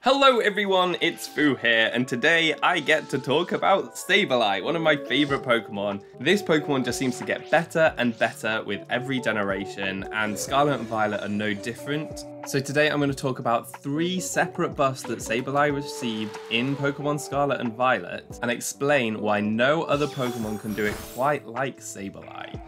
Hello everyone, it's Foo here, and today I get to talk about Sableye, one of my favourite Pokemon. This Pokemon just seems to get better and better with every generation, and Scarlet and Violet are no different. So today I'm going to talk about 3 separate buffs that Sableye received in Pokemon Scarlet and Violet, and explain why no other Pokemon can do it quite like Sableye.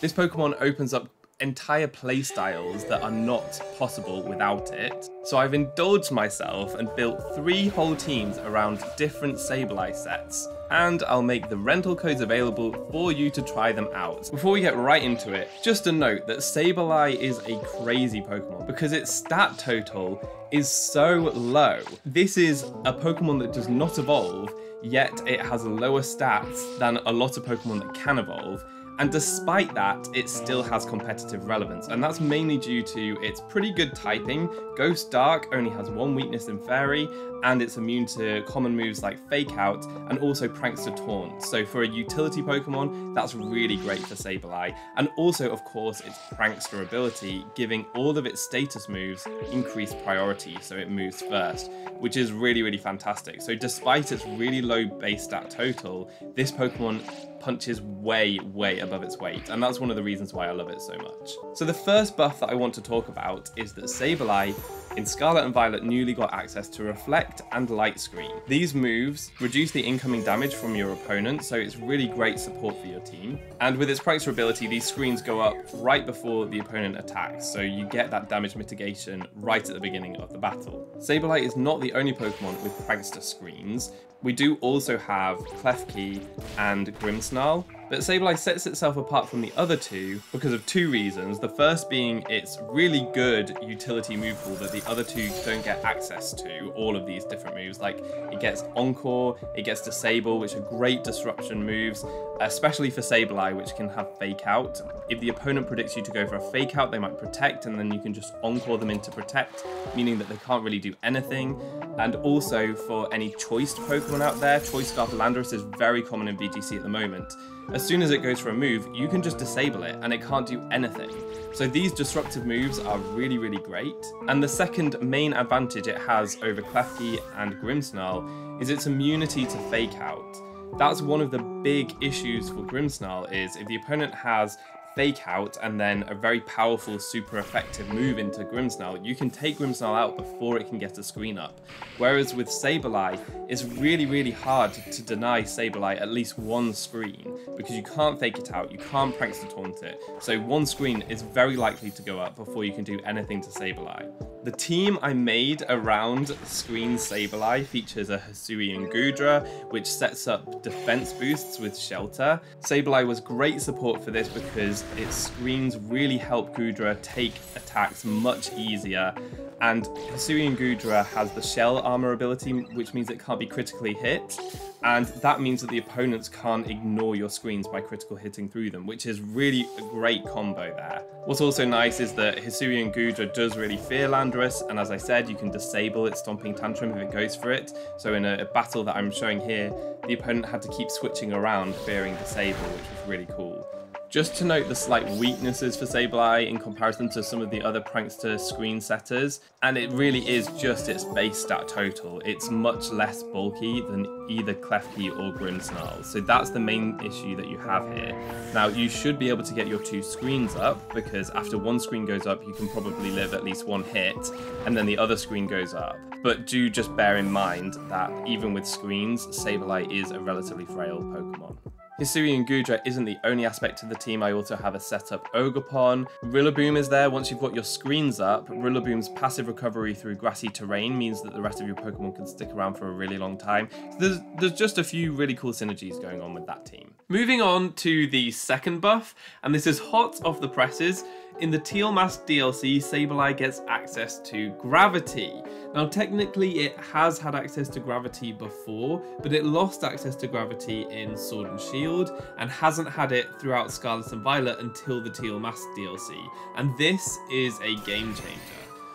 This Pokemon opens up entire playstyles that are not possible without it. So I've indulged myself and built 3 whole teams around different Sableye sets, and I'll make the rental codes available for you to try them out. Before we get right into it, just a note that Sableye is a crazy Pokemon because its stat total is so low. This is a Pokemon that does not evolve, yet it has lower stats than a lot of Pokemon that can evolve. And despite that, it still has competitive relevance, and that's mainly due to its pretty good typing. Ghost Dark only has 1 weakness in Fairy, and it's immune to common moves like Fake Out, and also Prankster Taunt. So for a utility Pokemon, that's really great for Sableye. And also, of course, its Prankster ability, giving all of its status moves increased priority, so it moves first, which is really, really fantastic. So despite its really low base stat total, this Pokemon punches way above its weight, and that's one of the reasons why I love it so much. So the first buff that I want to talk about is that Sableye in Scarlet and Violet newly got access to Reflect and Light Screen. These moves reduce the incoming damage from your opponent, so it's really great support for your team. And with its Prankster ability, these screens go up right before the opponent attacks, so you get that damage mitigation right at the beginning of the battle. Sableye is not the only Pokemon with Prankster screens. We do also have Klefki and Grimmsnarl, but Sableye sets itself apart from the other 2 because of 2 reasons. The first being its really good utility move pool that the other 2 don't get access to, all of these different moves. Like, it gets Encore, it gets Disable, which are great disruption moves, especially for Sableye, which can have Fake Out. If the opponent predicts you to go for a Fake Out, they might Protect, and then you can just Encore them into Protect, meaning that they can't really do anything. And also, for any choiced Pokemon out there, Choice Scarf Landorus is very common in VGC at the moment. As soon as it goes for a move, you can just disable it and it can't do anything. So these disruptive moves are really great. And the second main advantage it has over Klefki and Grimmsnarl is its immunity to Fake Out. That's one of the big issues for Grimmsnarl, is if the opponent has Fake Out and then a very powerful, super effective move into Grimmsnarl, you can take Grimmsnarl out before it can get a screen up. Whereas with Sableye, it's really hard to deny Sableye at least 1 screen, because you can't Fake It Out, you can't Prankster Taunt it, so 1 screen is very likely to go up before you can do anything to Sableye. The team I made around Screen Sableye features a Hisuian Goodra, which sets up defense boosts with Shelter. Sableye was great support for this because its screens really help Goodra take attacks much easier, and Hisuian Goodra has the Shell Armor ability, which means it can't be critically hit, and that means that the opponents can't ignore your screens by critical hitting through them, which is really a great combo there. What's also nice is that Hisuian Goodra does really fear Landorus, and as I said, you can disable its Stomping Tantrum if it goes for it. So in a battle that I'm showing here, the opponent had to keep switching around fearing Disable, which was really cool. Just to note the slight weaknesses for Sableye in comparison to some of the other Prankster screen setters, and it really is just its base stat total. It's much less bulky than either Klefki or Grimmsnarl, so that's the main issue that you have here. Now, you should be able to get your 2 screens up, because after 1 screen goes up, you can probably live at least 1 hit, and then the other screen goes up. But do just bear in mind that even with screens, Sableye is a relatively frail Pokemon. Hisuian Goodra isn't the only aspect of the team. I also have a setup Ogerpon. Rillaboom is there once you've got your screens up. Rillaboom's passive recovery through grassy terrain means that the rest of your Pokemon can stick around for a really long time. So there's just a few really cool synergies going on with that team. Moving on to the second buff, and this is hot off the presses. In the Teal Mask DLC, Sableye gets access to Gravity. Now, technically, it has had access to Gravity before, but it lost access to Gravity in Sword and Shield, and hasn't had it throughout Scarlet and Violet until the Teal Mask DLC. And this is a game changer.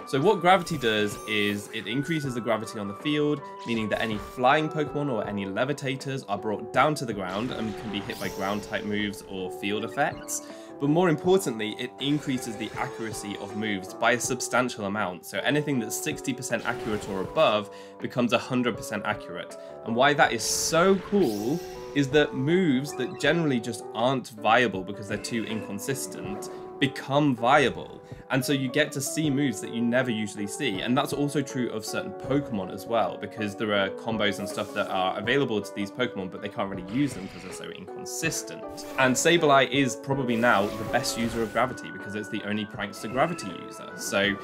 So what Gravity does is it increases the gravity on the field, meaning that any flying Pokemon or any levitators are brought down to the ground and can be hit by ground type moves or field effects. but more importantly, it increases the accuracy of moves by a substantial amount. So anything that's 60% accurate or above becomes 100% accurate. And why that is so cool is that moves that generally just aren't viable because they're too inconsistent become viable. And so you get to see moves that you never usually see. And that's also true of certain Pokemon as well, because there are combos and stuff that are available to these Pokemon, but they can't really use them because they're so inconsistent. And Sableye is probably now the best user of Gravity because it's the only Prankster Gravity user. So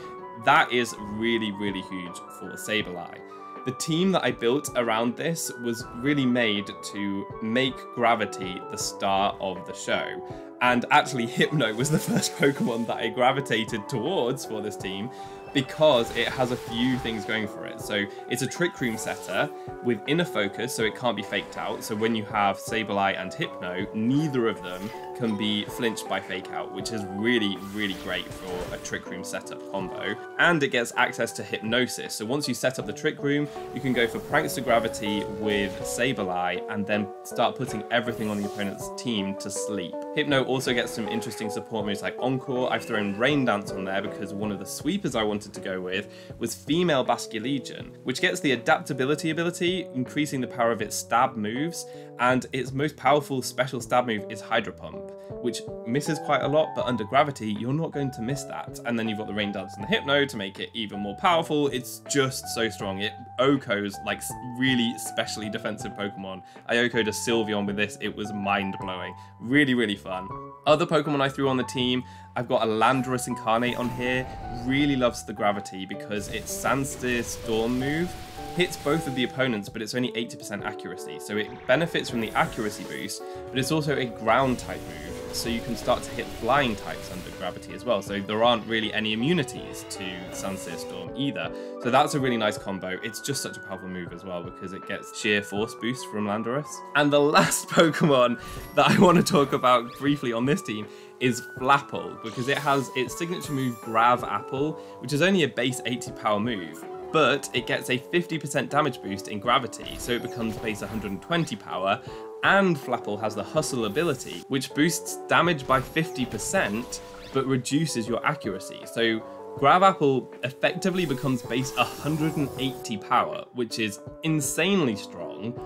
that is really, really huge for Sableye. The team that I built around this was really made to make Gravity the star of the show. And actually Hypno was the first Pokemon that I gravitated towards for this team because it has a few things going for it. So it's a Trick Room setter with inner focus, so it can't be faked out. So when you have Sableye and Hypno, neither of them can be flinched by fake out, which is really, really great for a Trick Room setup combo. And it gets access to Hypnosis. So once you set up the Trick Room, you can go for Prankster Gravity with Sableye and then start putting everything on the opponent's team to sleep. Hypno also gets some interesting support moves like Encore. I've thrown Rain Dance on there because one of the sweepers I wanted to go with was Female Basculegion, which gets the adaptability ability, increasing the power of its stab moves, and its most powerful special stab move is Hydro Pump, which misses quite a lot, but under Gravity, you're not going to miss that. And then you've got the Rain Dance and the Hypno to make it even more powerful. It's just so strong. It OHKOs like really specially defensive Pokemon. I OHKO'd a Sylveon with this. It was mind-blowing. Really, really fun. Other Pokemon I threw on the team, I've got a Landorus Incarnate on here. Really loves the Gravity because its Sandsteer Storm move hits both of the opponents, but it's only 80% accuracy. So it benefits from the accuracy boost, but it's also a ground type move. So you can start to hit flying types under Gravity as well. So there aren't really any immunities to Sandsteer Storm either. So that's a really nice combo. It's just such a powerful move as well because it gets sheer force boost from Landorus. And the last Pokemon that I want to talk about briefly on this team is Flapple, because it has its signature move Grav Apple, which is only a base 80 power move, but it gets a 50% damage boost in Gravity, so it becomes base 120 power, and Flapple has the Hustle ability, which boosts damage by 50%, but reduces your accuracy. So Grav Apple effectively becomes base 180 power, which is insanely strong,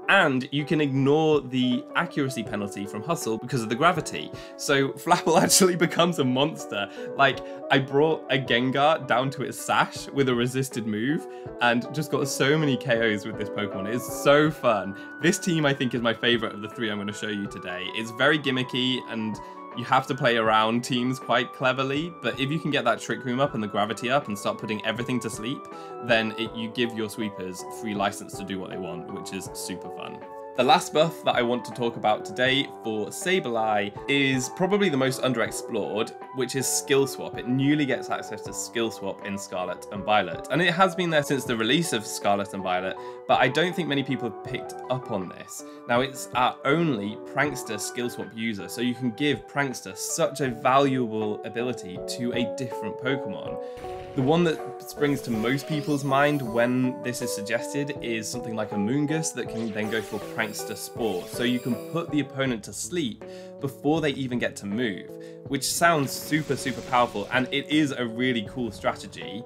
and you can ignore the accuracy penalty from Hustle because of the Gravity. So Flapple actually becomes a monster. Like, I brought a Gengar down to its Sash with a resisted move and just got so many KOs with this Pokemon. It's so fun. This team I think is my favorite of the three I'm going to show you today. It's very gimmicky and you have to play around teams quite cleverly, but if you can get that Trick Room up and the Gravity up and start putting everything to sleep, then you give your sweepers free license to do what they want, which is super fun. The last buff that I want to talk about today for Sableye is probably the most underexplored, which is Skill Swap. It newly gets access to Skill Swap in Scarlet and Violet, and it has been there since the release of Scarlet and Violet, but I don't think many people have picked up on this. Now, it's our only Prankster Skill Swap user, so you can give Prankster such a valuable ability to a different Pokemon. The one that springs to most people's mind when this is suggested is something like a Moongus that can then go for Prankster Spore. So you can put the opponent to sleep before they even get to move, which sounds super, super powerful. And it is a really cool strategy,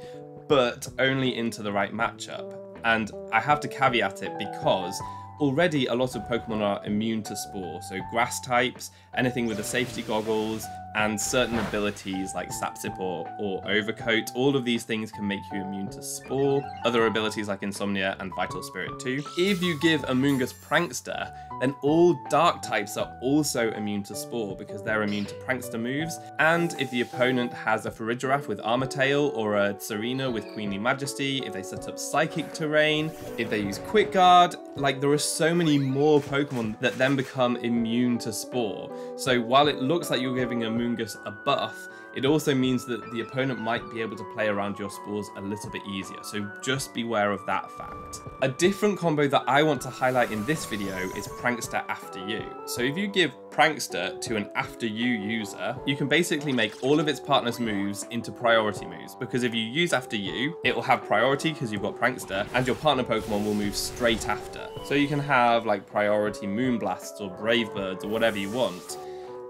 but only into the right matchup. And I have to caveat it because already a lot of Pokemon are immune to Spore. So grass types, anything with the safety goggles, and certain abilities like Sapsip or Overcoat, all of these things can make you immune to Spore. Other abilities like Insomnia and Vital Spirit too. If you give a Moongus Prankster, then all dark types are also immune to Spore because they're immune to Prankster moves. And if the opponent has a Farigiraf with Armor Tail or a Serena with Queenly Majesty, if they set up Psychic Terrain, if they use Quick Guard, like there are so many more Pokemon that then become immune to Spore. So while it looks like you're giving a Moongus a buff, it also means that the opponent might be able to play around your spores a little bit easier, so just beware of that fact. A different combo that I want to highlight in this video is Prankster After You. So if you give Prankster to an After You user, you can basically make all of its partner's moves into priority moves, because if you use After You, it will have priority because you've got Prankster, and your partner Pokemon will move straight after. So you can have like priority Moonblasts or Brave Birds or whatever you want.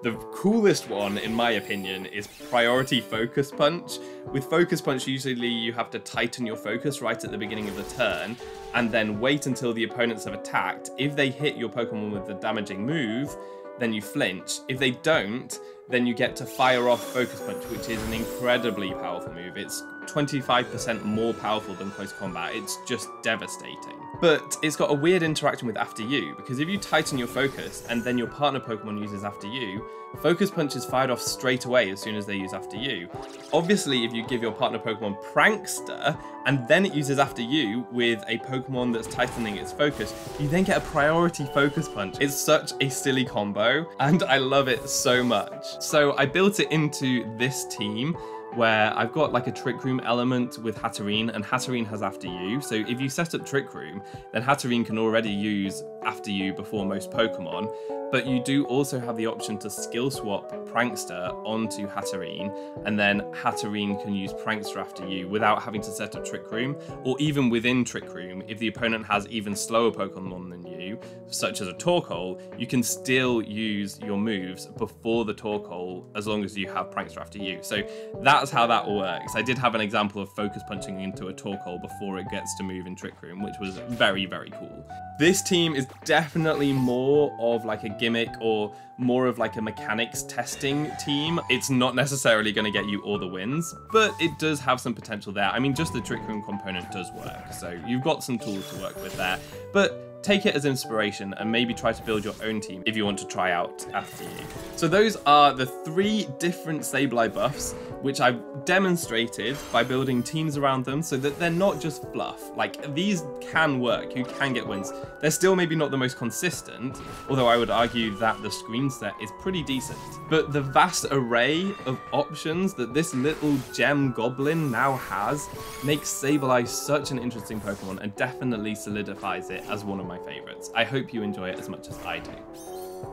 The coolest one, in my opinion, is Priority Focus Punch. With Focus Punch, usually you have to tighten your focus right at the beginning of the turn, and then wait until the opponents have attacked. If they hit your Pokemon with the damaging move, then you flinch. If they don't, then you get to fire off Focus Punch, which is an incredibly powerful move. It's 25% more powerful than close combat. It's just devastating. But it's got a weird interaction with After You, because if you tighten your focus and then your partner Pokemon uses After You, Focus Punch is fired off straight away as soon as they use After You. Obviously, if you give your partner Pokemon Prankster and then it uses After You with a Pokemon that's tightening its focus, you then get a Priority Focus Punch. It's such a silly combo, and I love it so much. So I built it into this team, where I've got like a Trick Room element with Hatterene, and Hatterene has After You. So if you set up Trick Room, then Hatterene can already use After You before most Pokemon, but you do also have the option to skill swap Prankster onto Hatterene, and then Hatterene can use Prankster After You without having to set up Trick Room, or even within Trick Room, if the opponent has even slower Pokemon than you, such as a Torkoal, you can still use your moves before the Torkoal as long as you have Prankster After You. So that's how that works. I did have an example of Focus Punching into a Torkoal before it gets to move in Trick Room, which was very, very cool. This team is definitely more of like a gimmick or more of like a mechanics testing team. It's not necessarily going to get you all the wins, but it does have some potential there. I mean, just the Trick Room component does work, so you've got some tools to work with there. But take it as inspiration and maybe try to build your own team if you want to try out After You. So those are the 3 different Sableye buffs, which I've demonstrated by building teams around them so that they're not just fluff. Like, these can work, you can get wins. They're still maybe not the most consistent, although I would argue that the screen set is pretty decent. But the vast array of options that this little gem goblin now has makes Sableye such an interesting Pokemon and definitely solidifies it as one of my favorites. I hope you enjoy it as much as I do.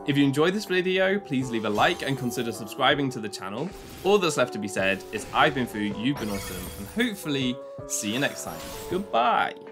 If you enjoyed this video, please leave a like and consider subscribing to the channel. All that's left to be said is I've been Foo, you've been awesome, and hopefully see you next time. Goodbye!